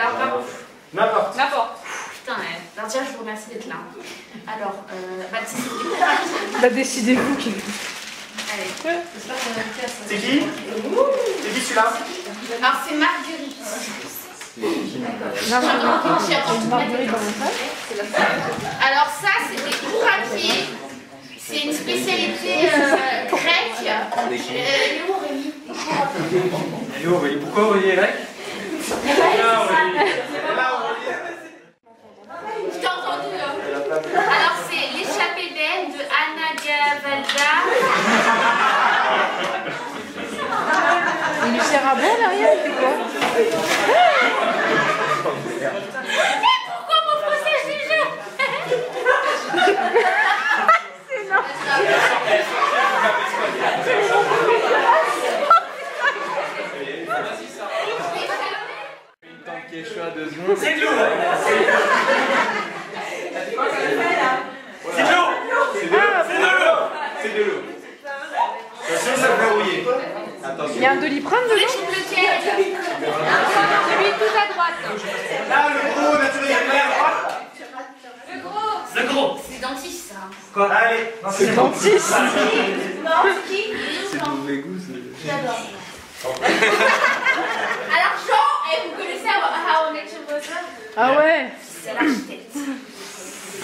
Alors, N'importe. n'importe. Putain, alors déjà, je vous remercie d'être là. Alors, Baptiste, c'est quoi? Bah, décidez-vous qui. Allez. C'est qui? C'est qui celui-là? Alors, c'est Marguerite. Marguerite dans mon frère. Alors, ça, c'est des couraquiers. C'est une spécialité grecque. Elle est où, Aurélie? Elle est où, Aurélie? Pourquoi Aurélie est grecque? Je t'ai entendu, hein. Alors, c'est l'échappée belle de Anna Gavalda. Il lui sert à bon derrière, il fait quoi? Mais pourquoi mon français du jeu? C'est énorme. Tant qu'il est chaud à 2 secondes. C'est de l'eau! C'est de l'eau! C'est de l'eau! C'est de l'eau! Attention, ça va rouiller. Il y a un Doliprane dedans? Lequel? Celui tout à droite. Là, le gros, naturel, il est à droite. Le gros. Le gros. C'est dentiste, ça. Quoi? Allez. C'est dentiste. Non, c'est qui? C'est de mauvais goût, J'adore. Alors, Jean, vous connaissez How I Met Your Mother? Ah ouais. C'est l'architecte.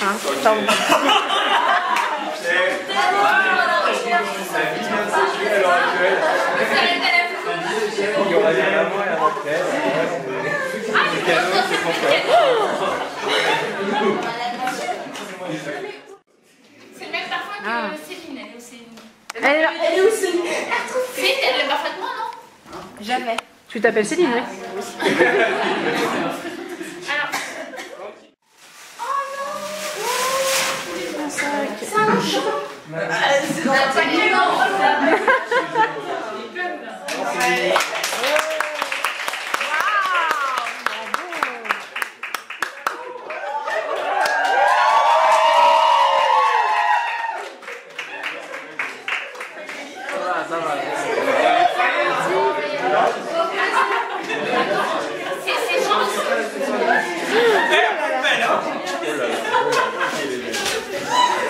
Hein, pardon. Il y aura des amours et un après. Le cadeau, c'est pour toi. C'est le même parfum que Céline. Elle est aussi. Elle est là. Elle est aussi. Céline, elle est parfaitement, non? Jamais. Tu t'appelles Céline, oui? Alors. Oh non! C'est un chat. C'est un panier, non?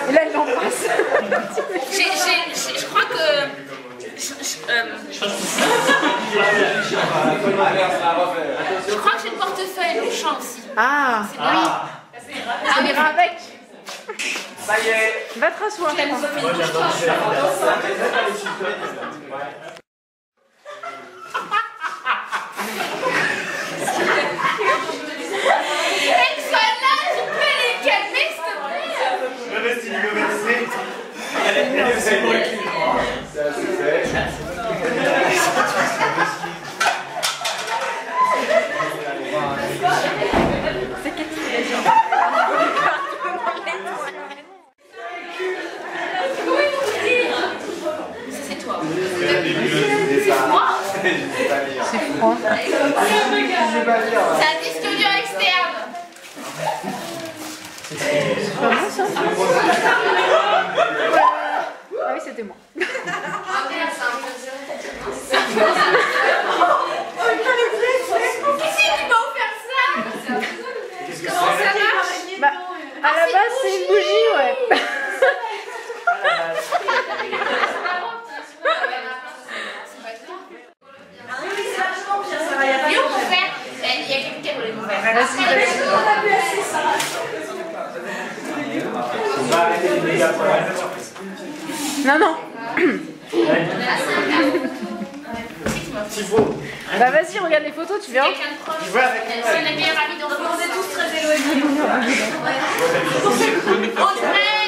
Et là, elle l'embrasse. Je crois que. Je crois que j'ai le portefeuille au champ aussi. Ah, C'est oui. Ah, On ira avec. Ça y est. Va te rasseoir. C'est toi. C'est froid. C'est un disque dur externe. C'est pas bon ça? Ah oui, c'était moi. Ah merde, c'est un peu Qu'est-ce qui m'a offert ça? Comment ça marche? Bah, à la base, c'est une bougie, ouais. Et on peut faire. Il y a quelqu'un qui a volé mon verre. Non, non. Bah vas-y, regarde les photos, tu verras. Quelqu'un de proche. C'est la meilleure amie d'enfance. On est tous très éloignés. Audrey!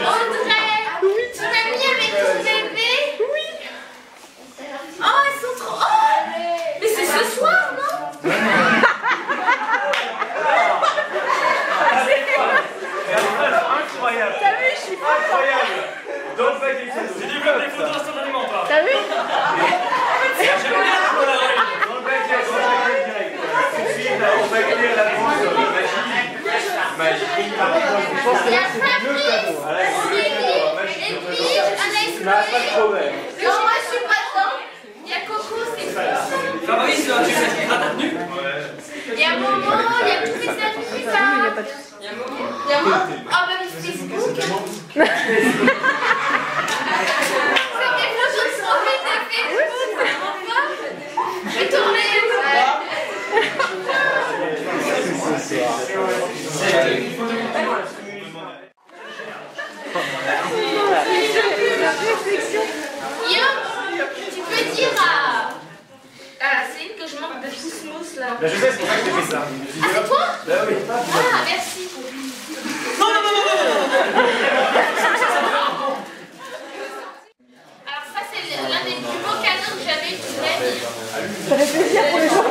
Audrey! Tu m'as mis avec ton bébé? Oui. Oh, elles sont trop. Oh! Mais c'est ce soir, non? Incroyable. T'as vu, je suis pas Incroyable. Donc, pas quelque chose. C'est du club, les photos instantanément, pas. T'as vu? On va écrire la France magie. Il y a Fabrice, Edwige, Anaïs, Tu n'as pas de problème. non, moi je suis pas dedans. Il y a Coco, c'est Fabrice, tu sais ce qu'il a tenu? maman, il y a tous mes amis, ça. Il n'y a pas de souci. Il y a moi. Ah bah, mais Facebook. C'est quelque chose de profil de Facebook, c'est trop fort. Je vais tourner. Guillaume, tu peux dire à Céline que je manque de smooth là. Bah, je sais, c'est pour ça que j'ai fait ça. Ah, c'est toi? Bah oui. Ah, merci. Alors ça, c'est l'un des plus beaux cadeaux que j'avais eu toute ma vie. Ça fait plaisir pour les gens.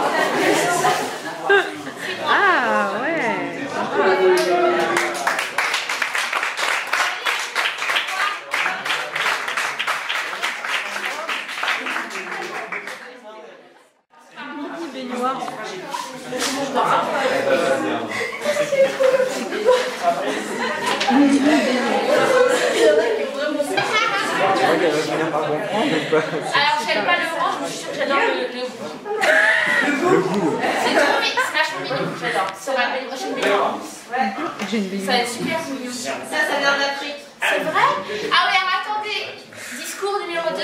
Ah ouais. Baignoire. Alors, j'aime pas le orange, mais je suis sûre que j'adore le goût. C'est trop mignon, c'est vachement mignon, j'adore. Ça va être une prochaine baignoire. J'ai une Ça va baignoire. être super mignon. Ça vient d'Afrique. C'est vrai? Ah oui, alors attendez. Discours numéro 2.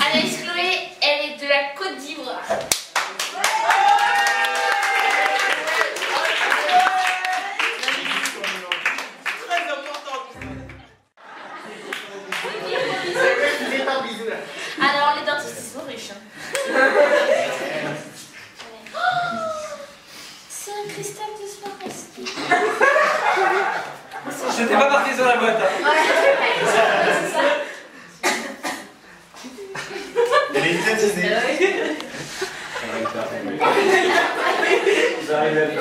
Anaïs Chloé, elle est de la Côte d'Ivoire. Alors, les dentistes, ils sont riches. Oh, c'est un cristal de Swarovski. Je n'étais pas marqué sur la boîte. C'est ça. Elle est hypnotisée.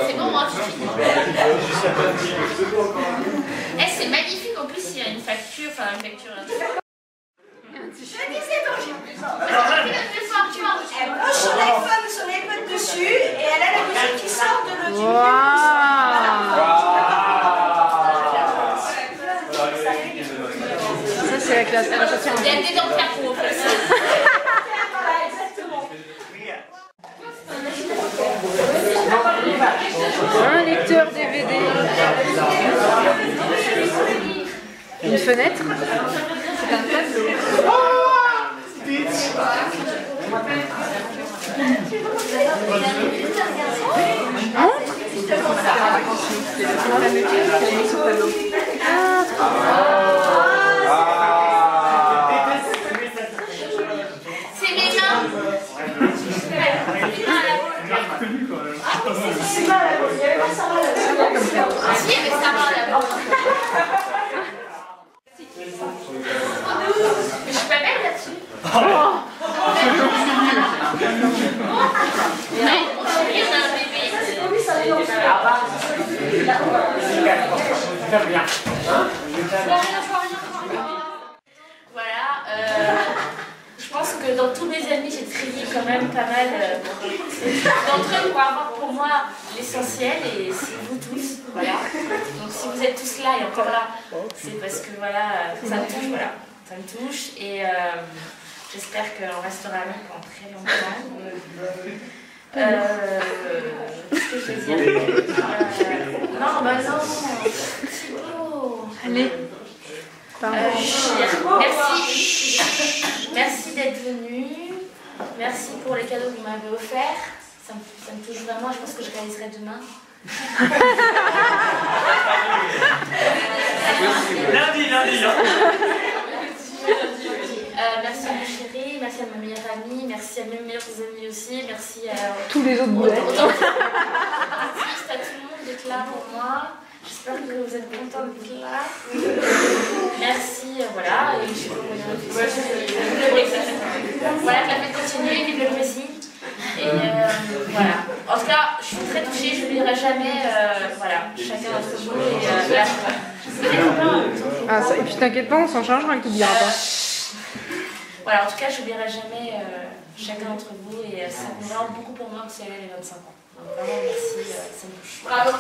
C'est bon, moi, c'est magnifique. En plus, il y a une facture. Enfin, une facture. Elle branche son iPhone, son iPod dessus et elle a la musique qui sort de l'audio. Waouh. Ça c'est la classe. Il y a des dents de capot en plus. Un lecteur DVD. Une fenêtre. C'est un tableau. C'est mes mains. Si, mais ça va là-bas. Je suis pas belle là-dessus. Ouais, mon chéri, on a un bébé. Voilà, je pense que dans tous mes amis, j'ai trié quand même pas mal d'entre eux pour avoir pour moi l'essentiel et c'est vous tous. Voilà. Donc si vous êtes tous là et encore là, c'est parce que voilà, ça me touche, voilà. Ça me touche et j'espère qu'on restera amis pendant très longtemps. Qu'est-ce que je vais dire non, bah non, Thibaut. Allez. Merci d'être venu. Merci pour les cadeaux que vous m'avez offerts. Ça me touche vraiment. Je pense que je réaliserai demain. Lundi. Merci à mon chéri, merci à ma meilleure amie, merci à mes meilleurs amis aussi, merci à Tous les autres boulets. à tout le monde d'être là pour moi. J'espère que vous êtes contents d'être là. Merci, voilà. Et je sais pas voilà, que la fête continue, vive le Brésil. Et voilà. En tout cas, je suis très touchée, je n'oublierai jamais voilà, chacun d'entre vous. Ah, ça, et puis t'inquiète pas, on s'en chargera, il t'oubliera pas. Voilà, en tout cas, je n'oublierai jamais chacun d'entre vous et ça me rend beaucoup pour moi que c'est les 25 ans. Donc vraiment, merci, ça me touche. Bravo.